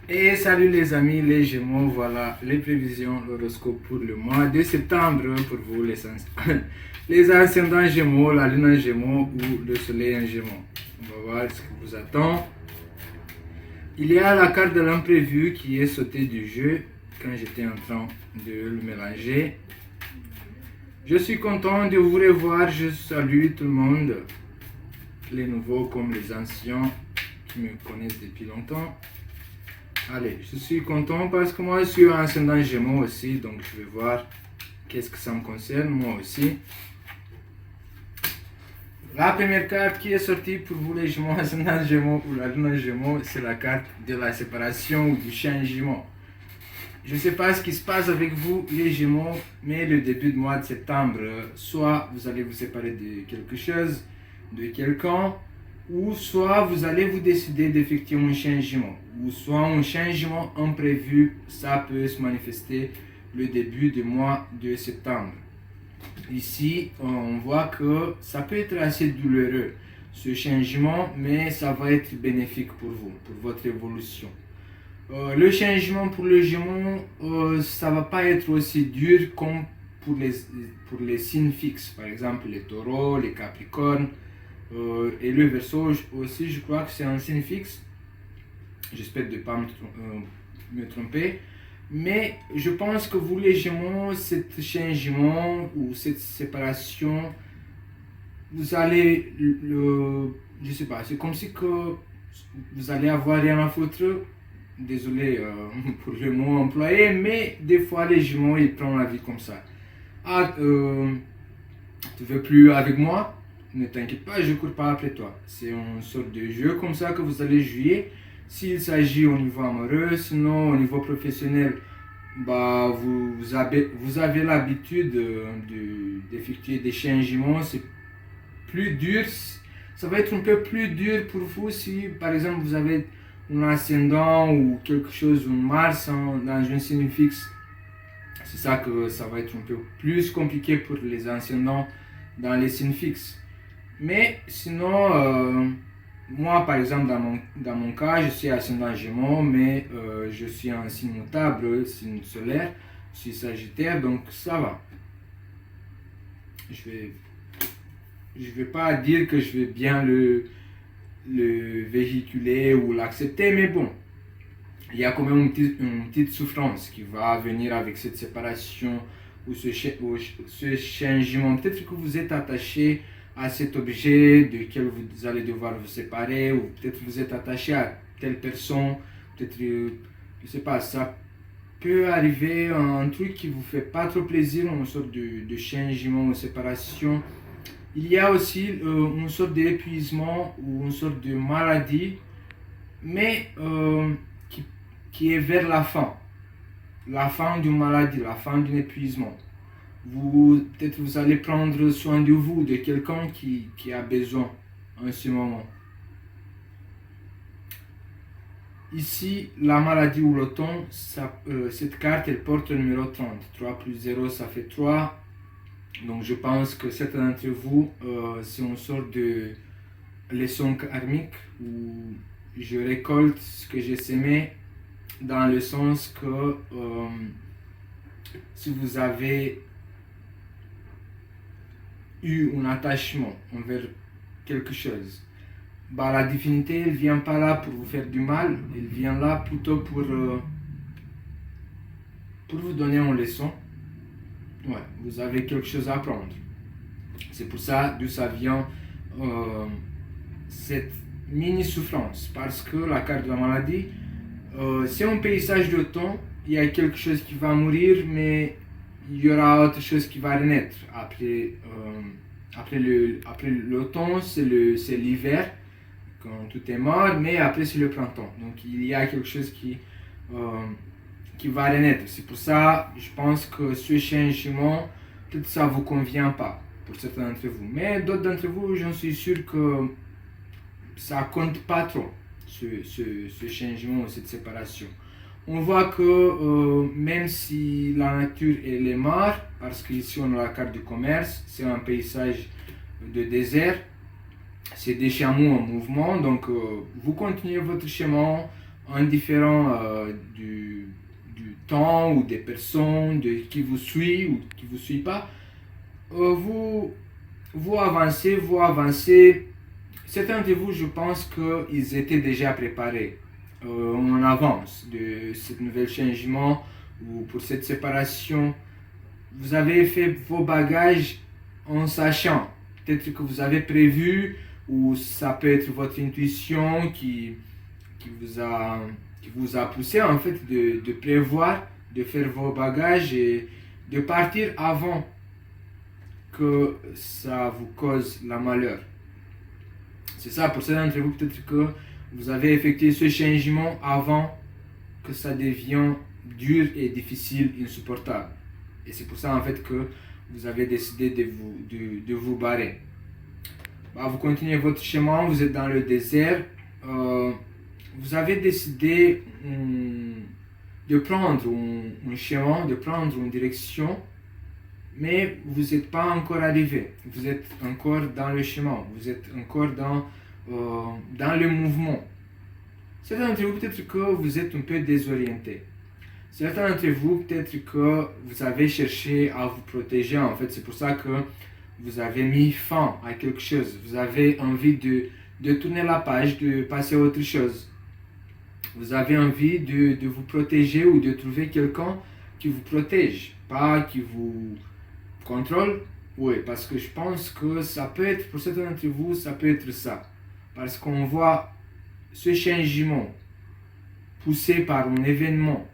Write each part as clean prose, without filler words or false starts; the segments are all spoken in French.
Et salut les amis, les Gémeaux, voilà les prévisions, l'horoscope pour le mois de septembre pour vous les, les ascendants Gémeaux, la lune en Gémeaux ou le soleil en Gémeaux. On va voir ce qui vous attend. Il y a la carte de l'imprévu qui est sautée du jeu quand j'étais en train de le mélanger. Je suis content de vous revoir, je salue tout le monde, les nouveaux comme les anciens qui me connaissent depuis longtemps. Allez, je suis content parce que moi je suis un ascendant Gémeaux aussi, donc je vais voir qu'est-ce que ça me concerne, moi aussi. La première carte qui est sortie pour vous les Gémeaux, ascendant Gémeaux ou la lune Gémeaux, c'est la carte de la séparation ou du changement. Je ne sais pas ce qui se passe avec vous les Gémeaux, mais le début du mois de septembre, soit vous allez vous séparer de quelque chose, de quelqu'un, ou soit vous allez vous décider d'effectuer un changement, ou soit un changement imprévu, ça peut se manifester le début du mois de septembre. Ici, on voit que ça peut être assez douloureux, ce changement, mais ça va être bénéfique pour vous, pour votre évolution. Le changement pour le Gémeaux, ça va pas être aussi dur comme pour les signes fixes, par exemple les taureaux, les capricornes et le Verseau aussi, je crois que c'est un signe fixe. J'espère de ne pas me tromper. Mais je pense que vous les Gémeaux, cet changement ou cette séparation, vous allez, je sais pas, c'est comme si que vous allez avoir rien à foutre. Désolé pour le mot employé, mais des fois les Gémeaux ils prennent la vie comme ça. Ah, tu veux plus avec moi? Ne t'inquiète pas, je cours pas après toi. C'est une sorte de jeu comme ça que vous allez jouer. S'il s'agit au niveau amoureux, sinon au niveau professionnel, bah, vous avez l'habitude d'effectuer des changements. C'est plus dur. Ça va être un peu plus dur pour vous si, par exemple, vous avez un ascendant ou quelque chose, un Mars dans un signe fixe. C'est ça que ça va être un peu plus compliqué pour les ascendants dans les signes fixes. Mais sinon, moi par exemple dans mon cas, je suis ascendant Gémeaux, mais je suis un signe notable, signe solaire, je suis Sagittaire, donc ça va. Je vais pas dire que je vais bien le véhiculer ou l'accepter, mais bon, il y a quand même une petite souffrance qui va venir avec cette séparation ou ce changement. Peut-être que vous êtes attaché à cet objet duquel vous allez devoir vous séparer, ou peut-être que vous êtes attaché à telle personne, peut-être, je sais pas, ça peut arriver un truc qui vous fait pas trop plaisir, une sorte de changement ou séparation. Il y a aussi une sorte d'épuisement ou une sorte de maladie, mais qui est vers la fin d'une maladie, la fin d'un épuisement. Peut-être vous allez prendre soin de vous, de quelqu'un qui a besoin en ce moment. Ici, la maladie ou le temps, cette carte, elle porte le numéro 30. 3 plus 0, ça fait 3. Donc je pense que certains d'entre vous, c'est une sorte de leçon karmique où je récolte ce que j'ai semé, dans le sens que si vous avez eu un attachement envers quelque chose, bah, la divinité elle vient pas là pour vous faire du mal, elle vient là plutôt pour vous donner une leçon. Ouais, vous avez quelque chose à apprendre. C'est pour ça d'où ça vient cette mini souffrance, parce que la carte de la maladie, c'est un paysage de temps. Il y a quelque chose qui va mourir, mais il y aura autre chose qui va renaître. Après l'automne, c'est l'hiver, quand tout est mort, mais après c'est le printemps. Donc il y a quelque chose qui va renaître. C'est pour ça, je pense que ce changement, peut-être ça ne vous convient pas pour certains d'entre vous. Mais d'autres d'entre vous, j'en suis sûr que ça compte pas trop, ce changement, cette séparation. On voit que même si la nature elle est morte, parce qu'ici on a la carte du commerce, c'est un paysage de désert, c'est des chameaux en mouvement, donc vous continuez votre chemin indifférent du temps ou des personnes, de qui vous suit ou qui vous suit pas, vous avancez. Certains de vous, je pense qu'ils étaient déjà préparés en avance de ce nouvel changement ou pour cette séparation. Vous avez fait vos bagages en sachant. Peut-être que vous avez prévu, ou ça peut être votre intuition qui vous a poussé en fait de prévoir, de faire vos bagages et de partir avant que ça vous cause la malheur. C'est ça, pour certains d'entre vous, peut-être que vous avez effectué ce changement avant que ça devienne dur et difficile, insupportable. Et c'est pour ça en fait que vous avez décidé de vous barrer. Vous continuez votre chemin, vous êtes dans le désert. Vous avez décidé de prendre un chemin, de prendre une direction, mais vous n'êtes pas encore arrivé. Vous êtes encore dans le chemin, vous êtes encore dans le mouvement. Certains d'entre vous, peut-être que vous êtes un peu désorienté. Certains d'entre vous, peut-être que vous avez cherché à vous protéger. En fait, c'est pour ça que vous avez mis fin à quelque chose. Vous avez envie de tourner la page, de passer à autre chose. Vous avez envie de vous protéger ou de trouver quelqu'un qui vous protège, pas qui vous contrôle. Oui, parce que je pense que ça peut être, pour certains d'entre vous, ça peut être ça. Parce qu'on voit ce changement poussé par un événement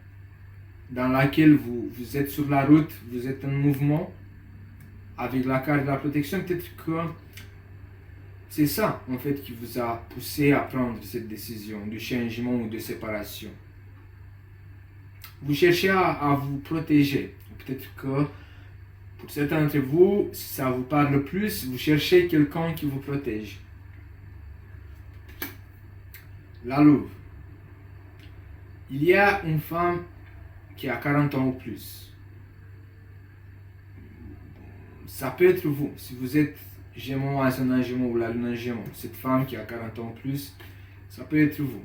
dans lequel vous êtes sur la route, vous êtes en mouvement, avec la carte de la protection, peut-être que c'est ça en fait qui vous a poussé à prendre cette décision de changement ou de séparation. Vous cherchez à vous protéger. Peut-être que pour certains d'entre vous, si ça vous parle plus, vous cherchez quelqu'un qui vous protège. La louve. Il y a une femme qui a 40 ans ou plus. Ça peut être vous, si vous êtes Gémeaux, ascendant Gémeaux ou la lune en Gémeaux, cette femme qui a 40 ans ou plus, ça peut être vous.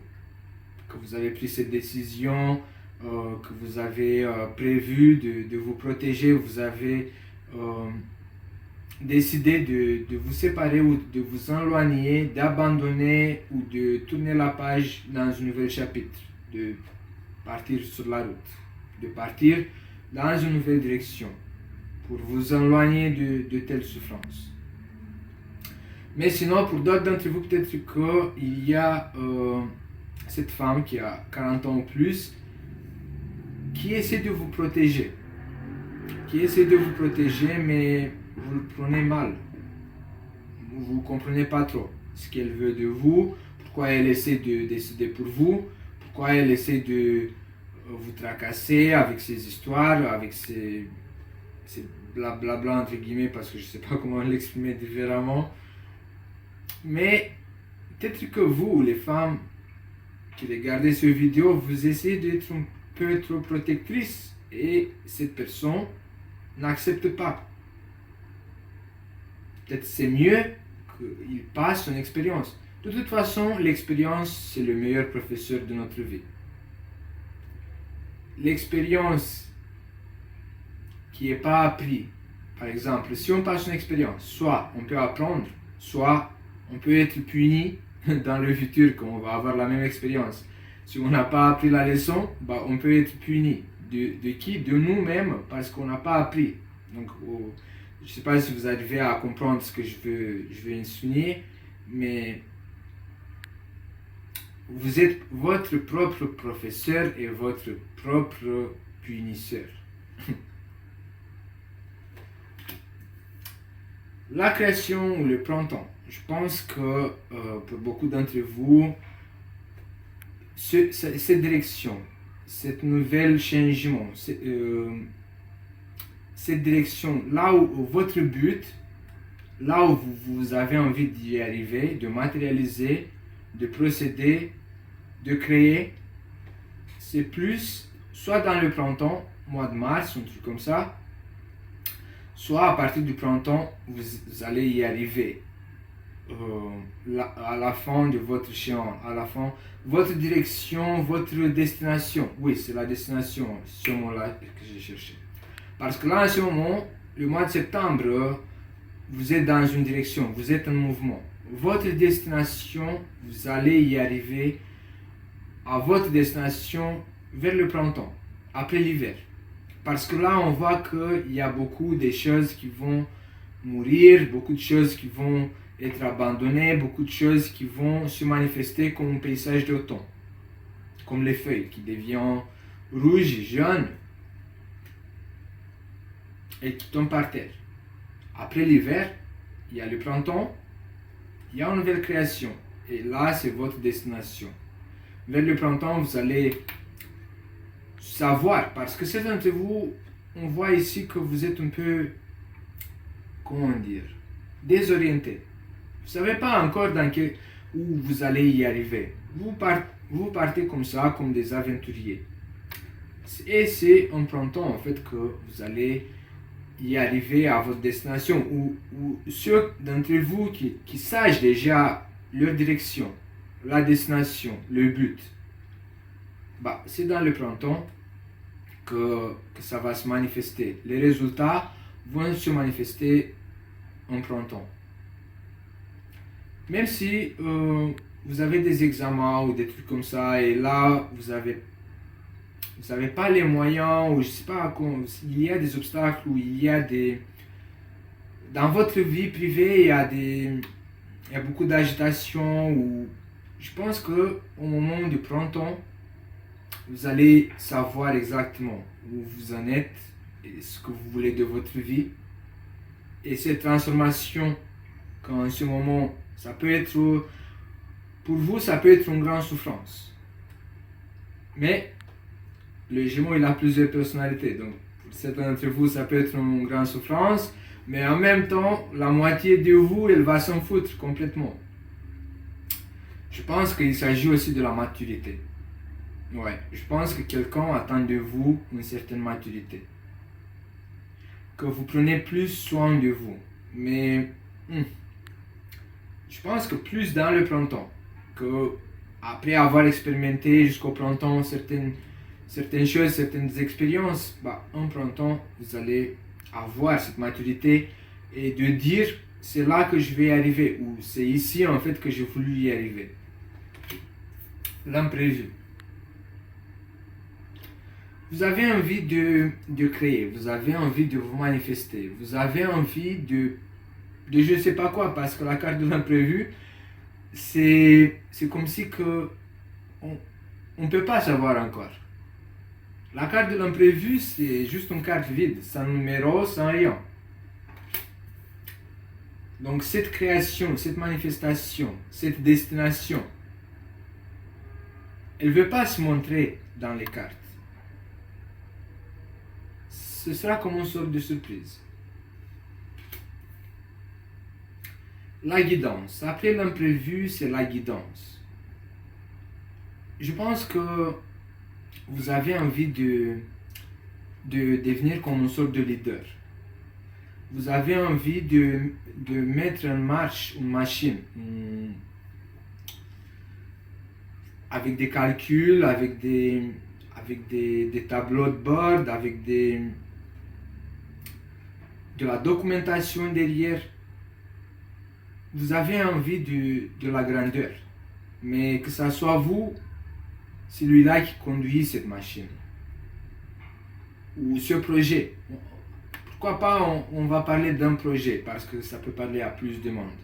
Que vous avez pris cette décision, que vous avez prévu de vous protéger, vous avez décidé de vous séparer ou de vous éloigner, d'abandonner ou de tourner la page dans un nouvel chapitre, de partir sur la route, de partir dans une nouvelle direction pour vous éloigner de telles souffrances. Mais sinon, pour d'autres d'entre vous, peut-être qu'il y a cette femme qui a 40 ans ou plus qui essaie de vous protéger. Mais vous le prenez mal. Vous ne comprenez pas trop ce qu'elle veut de vous, pourquoi elle essaie de décider pour vous, pourquoi elle essaie de vous tracasser avec ses histoires, avec ses blabla entre guillemets, parce que je ne sais pas comment l'exprimer différemment. Mais peut-être que vous, les femmes qui regardez cette vidéo, vous essayez d'être un peu trop protectrice et cette personne n'accepte pas. Peut-être c'est mieux qu'il passe son expérience. De toute façon, l'expérience, c'est le meilleur professeur de notre vie. L'expérience qui n'est pas apprise. Par exemple, si on passe une expérience, soit on peut apprendre, soit on peut être puni dans le futur quand on va avoir la même expérience. Si on n'a pas appris la leçon, on peut être puni. De qui? De nous-mêmes, parce qu'on n'a pas appris. Donc, je ne sais pas si vous arrivez à comprendre ce que je veux insinuer, mais vous êtes votre propre professeur et votre propre punisseur. La création ou le printemps. Je pense que pour beaucoup d'entre vous, cette direction, cette nouvelle changement, cette direction, là où votre but, là où vous avez envie d'y arriver, de matérialiser, de procéder, de créer, c'est plus soit dans le printemps, mois de mars, un truc comme ça, soit à partir du printemps, vous allez y arriver. à la fin de votre chemin, à la fin, votre direction, votre destination. Oui, c'est la destination, ce mot-là que j'ai cherché. Parce que là, en ce moment, le mois de septembre, vous êtes dans une direction, vous êtes en mouvement. Votre destination, vous allez y arriver à votre destination vers le printemps, après l'hiver. Parce que là, on voit qu'il y a beaucoup de choses qui vont mourir, beaucoup de choses qui vont être abandonnées, beaucoup de choses qui vont se manifester comme un paysage d'automne. Comme les feuilles qui deviennent rouges, jaunes et qui tombent par terre. Après l'hiver, il y a le printemps, il y a une nouvelle création. Et là, c'est votre destination. Vers le printemps, vous allez savoir, parce que certains d'entre vous, on voit ici que vous êtes un peu, comment dire, désorienté. Vous ne savez pas encore où vous allez y arriver. Vous partez comme ça, comme des aventuriers. Et c'est en printemps, en fait, que vous allez y arriver à votre destination. Ou ceux d'entre vous qui sachent déjà leur direction, la destination, le but. C'est dans le printemps que ça va se manifester. Les résultats vont se manifester en printemps. Même si vous avez des examens ou des trucs comme ça, et là, vous avez pas les moyens, ou je sais pas, il y a des obstacles, ou il y a des... Dans votre vie privée, il y a beaucoup d'agitation, ou je pense qu'au moment du printemps, vous allez savoir exactement où vous en êtes, et ce que vous voulez de votre vie. Et cette transformation, qu'en ce moment, ça peut être, pour vous, ça peut être une grande souffrance. Mais le Gémeaux, il a plusieurs personnalités. Donc, pour certains d'entre vous, ça peut être une grande souffrance. Mais en même temps, la moitié de vous, elle va s'en foutre complètement. Je pense qu'il s'agit aussi de la maturité. Ouais, je pense que quelqu'un attend de vous une certaine maturité. Que vous prenez plus soin de vous. Mais je pense que plus dans le printemps. Que après avoir expérimenté jusqu'au printemps certaines choses, certaines expériences, en printemps, vous allez avoir cette maturité et de dire c'est là que je vais y arriver, ou c'est ici en fait que j'ai voulu y arriver. L'imprévu. Vous avez envie de créer, vous avez envie de vous manifester, vous avez envie de je ne sais pas quoi, parce que la carte de l'imprévu, c'est comme si que on ne peut pas savoir encore. La carte de l'imprévu, c'est juste une carte vide, sans numéro, sans rien. Donc cette création, cette manifestation, cette destination, elle ne veut pas se montrer dans les cartes. Ce sera comme une sorte de surprise. La guidance. Après l'imprévu, c'est la guidance. Je pense que vous avez envie de devenir comme une sorte de leader. Vous avez envie de mettre en marche une machine avec des calculs, avec des tableaux de bord, avec de la documentation derrière. Vous avez envie de la grandeur, mais que ça soit vous, celui-là qui conduit cette machine, ou ce projet. Pourquoi pas on va parler d'un projet, parce que ça peut parler à plus de monde.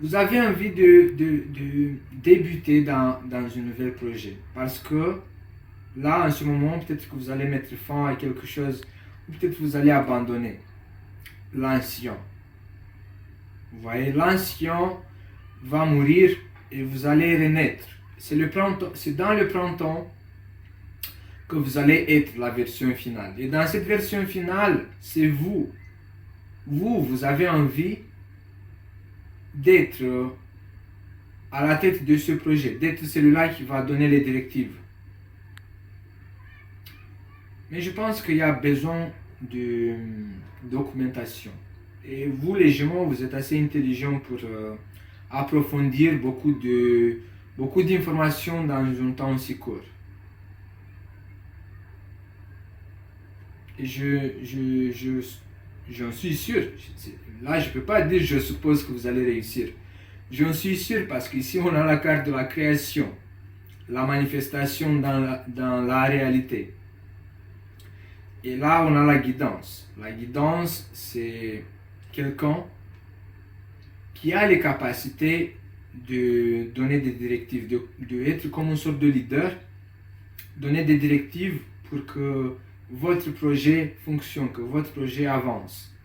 Vous avez envie de débuter dans un nouvel projet, parce que là, en ce moment, peut-être que vous allez mettre fin à quelque chose, ou peut-être que vous allez abandonner l'ancien. Vous voyez, l'ancien va mourir et vous allez renaître. C'est dans le printemps que vous allez être la version finale. Et dans cette version finale, c'est vous. Vous avez envie d'être à la tête de ce projet, d'être celui-là qui va donner les directives. Mais je pense qu'il y a besoin de documentation. Et vous, les Gémeaux, vous êtes assez intelligents pour approfondir beaucoup d'informations dans un temps si court. Et j'en suis sûr. Là, je ne peux pas dire je suppose que vous allez réussir. J'en suis sûr parce qu'ici, on a la carte de la création, la manifestation dans la réalité. Et là, on a la guidance. La guidance, c'est quelqu'un qui a les capacités de donner des directives, de être comme une sorte de leader, donner des directives pour que votre projet fonctionne, que votre projet avance.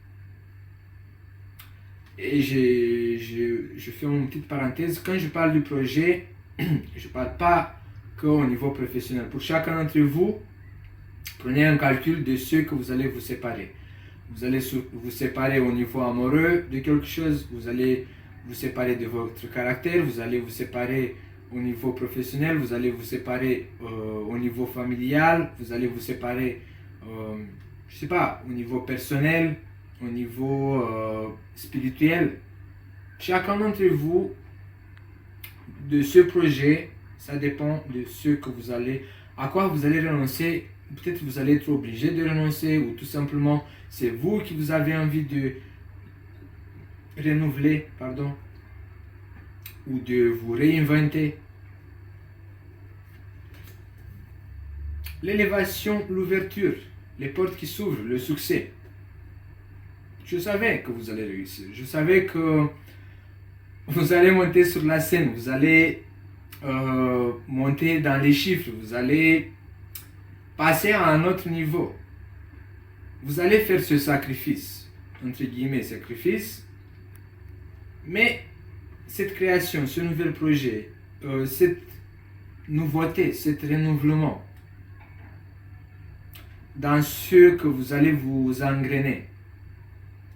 Et je fais une petite parenthèse, quand je parle du projet, je ne parle pas qu'au niveau professionnel. Pour chacun d'entre vous, prenez un calcul de ce que vous allez vous séparer. Vous allez vous séparer au niveau amoureux de quelque chose, vous allez vous séparer de votre caractère, vous allez vous séparer au niveau professionnel, vous allez vous séparer au niveau familial, vous allez vous séparer, je sais pas, au niveau personnel, au niveau spirituel. Chacun d'entre vous, de ce projet, ça dépend de ce que vous allez, à quoi vous allez renoncer. Peut-être vous allez être obligé de renoncer ou tout simplement c'est vous qui vous avez envie de renouveler, ou de vous réinventer. L'élévation, l'ouverture, les portes qui s'ouvrent, le succès. Je savais que vous allez réussir. Je savais que vous allez monter sur la scène, vous allez monter dans les chiffres, vous allez passer à un autre niveau. Vous allez faire ce sacrifice, entre guillemets sacrifice, mais cette création, ce nouvel projet, cette nouveauté, cet renouvellement, dans ce que vous allez vous engrainer,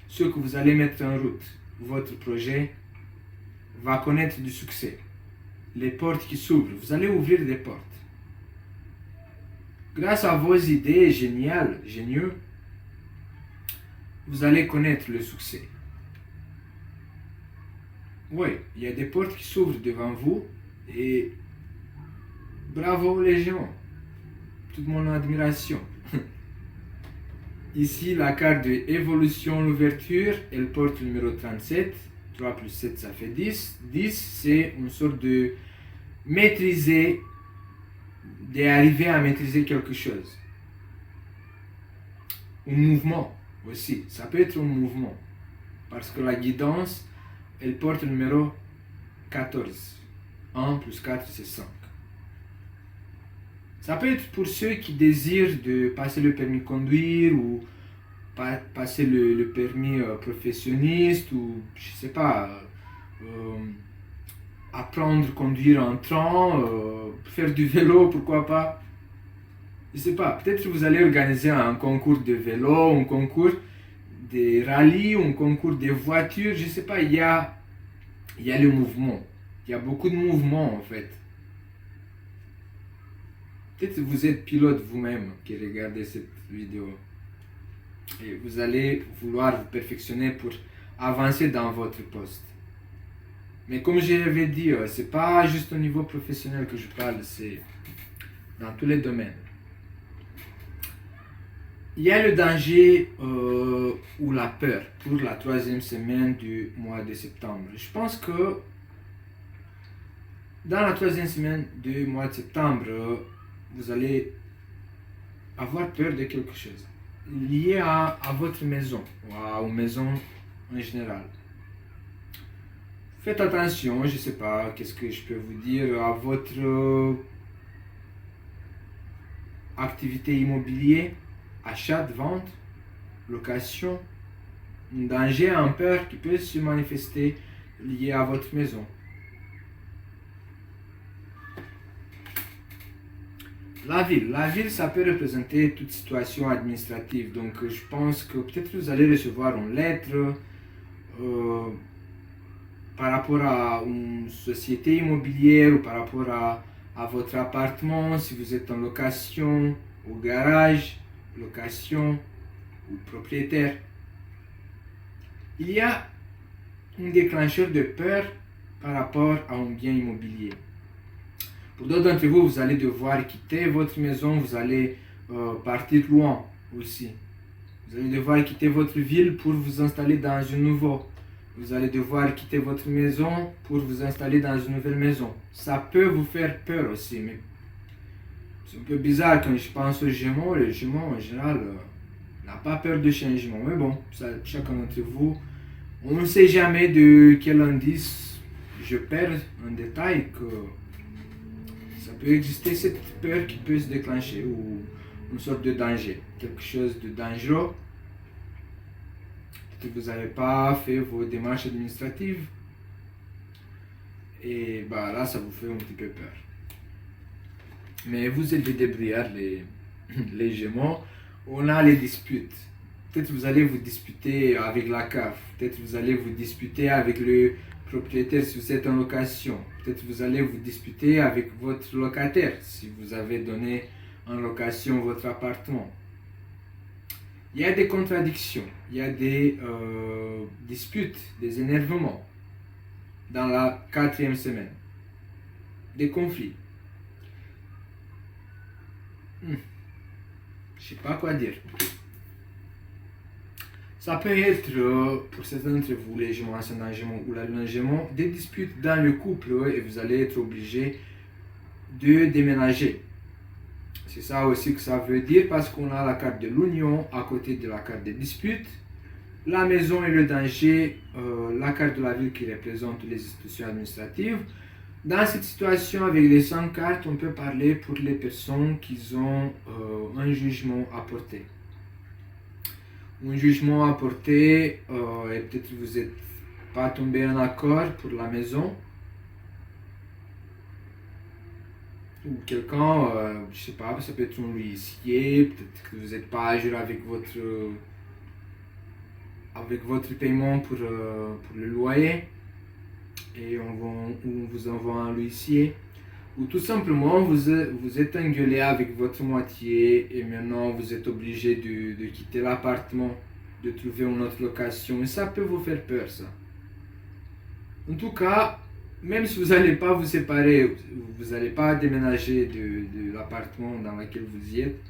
ce que vous allez mettre en route, votre projet va connaître du succès. Les portes qui s'ouvrent, vous allez ouvrir des portes. Grâce à vos idées génieuses, vous allez connaître le succès. Oui, il y a des portes qui s'ouvrent devant vous et bravo les Gémeaux. Toute mon admiration. Ici, la carte de évolution, l'ouverture, elle porte le numéro 37. 3 plus 7, ça fait 10. 10, c'est une sorte de maîtriser, d'arriver à maîtriser quelque chose. Un mouvement aussi, ça peut être un mouvement. Parce que la guidance, elle porte le numéro 14. 1 plus 4, c'est 5. Ça peut être pour ceux qui désirent de passer le permis de conduire ou passer le permis professionniste ou, je sais pas, apprendre à conduire en train, faire du vélo, pourquoi pas. Je sais pas, peut-être que vous allez organiser un concours de vélo, un concours de rallye, un concours de voitures, je sais pas, il y a le mouvement. Il y a beaucoup de mouvements en fait. Peut-être que vous êtes pilote vous-même qui regardez cette vidéo. Et vous allez vouloir vous perfectionner pour avancer dans votre poste. Mais comme je l'avais dit, c'est pas juste au niveau professionnel que je parle, c'est dans tous les domaines. Il y a le danger ou la peur pour la 3e semaine du mois de septembre. Je pense que dans la 3e semaine du mois de septembre, vous allez avoir peur de quelque chose lié à votre maison ou à une maison en général. Faites attention, je ne sais pas, qu'est-ce que je peux vous dire, à votre activité immobilière, achat, vente, location, un danger, une peur qui peut se manifester lié à votre maison. La ville, ça peut représenter toute situation administrative. Donc, je pense que peut-être vous allez recevoir une lettre par rapport à une société immobilière ou par rapport à votre appartement, si vous êtes en location, au garage, location ou propriétaire. Il y a un déclencheur de peur par rapport à un bien immobilier. Pour d'autres d'entre vous, vous allez devoir quitter votre maison, vous allez partir loin aussi. Vous allez devoir quitter votre ville pour vous installer dans une nouvelle. Vous allez devoir quitter votre maison pour vous installer dans une nouvelle maison. Ça peut vous faire peur aussi, mais c'est un peu bizarre quand je pense aux Gémeaux. Les Gémeaux, en général, n'ont pas peur de changement. Mais bon, ça, chacun d'entre vous, on ne sait jamais de quel indice je perds en détail que ça peut exister cette peur qui peut se déclencher ou une sorte de danger, quelque chose de dangereux. Peut-être que vous n'avez pas fait vos démarches administratives et bah là ça vous fait un petit peu peur. Mais vous êtes des débrouillards, les Gémeaux. On a les disputes. Peut-être vous allez vous disputer avec la CAF. Peut-être vous allez vous disputer avec le propriétaire si vous êtes en location. Peut-être vous allez vous disputer avec votre locataire si vous avez donné en location votre appartement. Il y a des contradictions, il y a des disputes, des énervements dans la 4e semaine. Des conflits. Je ne sais pas quoi dire. Ça peut être, pour certains d'entre vous, les Gémeaux, ascendant Gémeaux ou la Lune Gémeaux, des disputes dans le couple et vous allez être obligé de déménager. C'est ça aussi que ça veut dire parce qu'on a la carte de l'union à côté de la carte des disputes, la maison et le danger, la carte de la ville qui représente les institutions administratives. Dans cette situation, avec les 5 cartes, on peut parler pour les personnes qui ont un jugement à porter. Un jugement à porter et peut-être vous n'êtes pas tombé en accord pour la maison. Ou quelqu'un, je sais pas, ça peut être un huissier, peut-être que vous n'êtes pas à jour avec votre paiement pour le loyer et on vous envoie un huissier. Ou tout simplement vous êtes engueulé avec votre moitié et maintenant vous êtes obligé de quitter l'appartement, de trouver une autre location et ça peut vous faire peur ça. En tout cas, même si vous n'allez pas vous séparer, vous n'allez pas déménager de l'appartement dans lequel vous y êtes,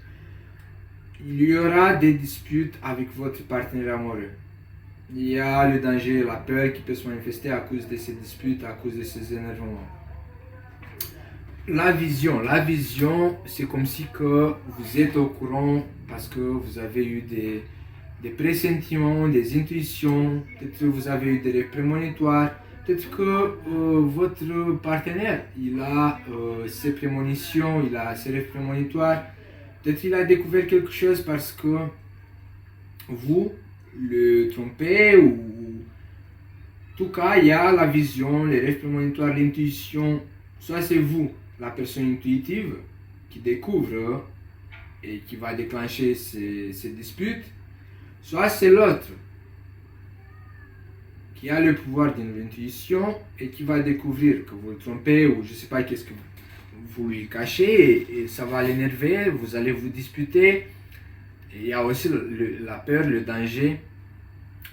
il y aura des disputes avec votre partenaire amoureux. Il y a le danger, la peur qui peut se manifester à cause de ces disputes, à cause de ces énervements. La vision, c'est comme si que vous êtes au courant parce que vous avez eu des pressentiments, des intuitions, peut-être que vous avez eu des rêves prémonitoires, peut-être que votre partenaire, il a ses prémonitions, il a ses rêves prémonitoires, peut-être qu'il a découvert quelque chose parce que vous le trompez ou en tout cas il y a la vision, les rêves prémonitoires, l'intuition, soit c'est vous, la personne intuitive qui découvre et qui va déclencher ces disputes, soit c'est l'autre qui a le pouvoir de l'intuition et qui va découvrir que vous le trompez ou je ne sais pas qu'est-ce que vous lui cachez et ça va l'énerver, vous allez vous disputer. Et il y a aussi la peur, le danger,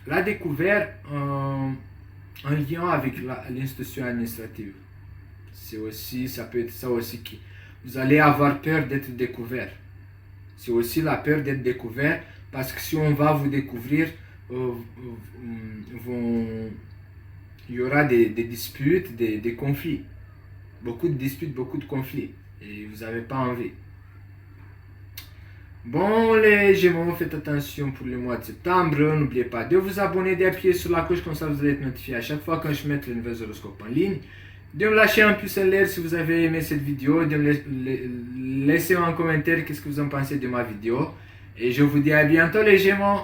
la découverte en lien avec l'institution administrative. Ça peut être ça aussi qui vous allez avoir peur d'être découvert. C'est aussi la peur d'être découvert parce que si on va vous découvrir, il y aura des disputes, des conflits. Beaucoup de disputes, beaucoup de conflits. Et vous n'avez pas envie. Bon les Gémeaux, faites attention pour le mois de septembre. N'oubliez pas de vous abonner, d'appuyer sur la cloche comme ça vous allez être notifié à chaque fois quand je mets les nouveaux horoscopes en ligne. De me lâcher un pouce en l'air si vous avez aimé cette vidéo. De me laisser un commentaire qu'est-ce que vous en pensez de ma vidéo. Et je vous dis à bientôt les Gémeaux.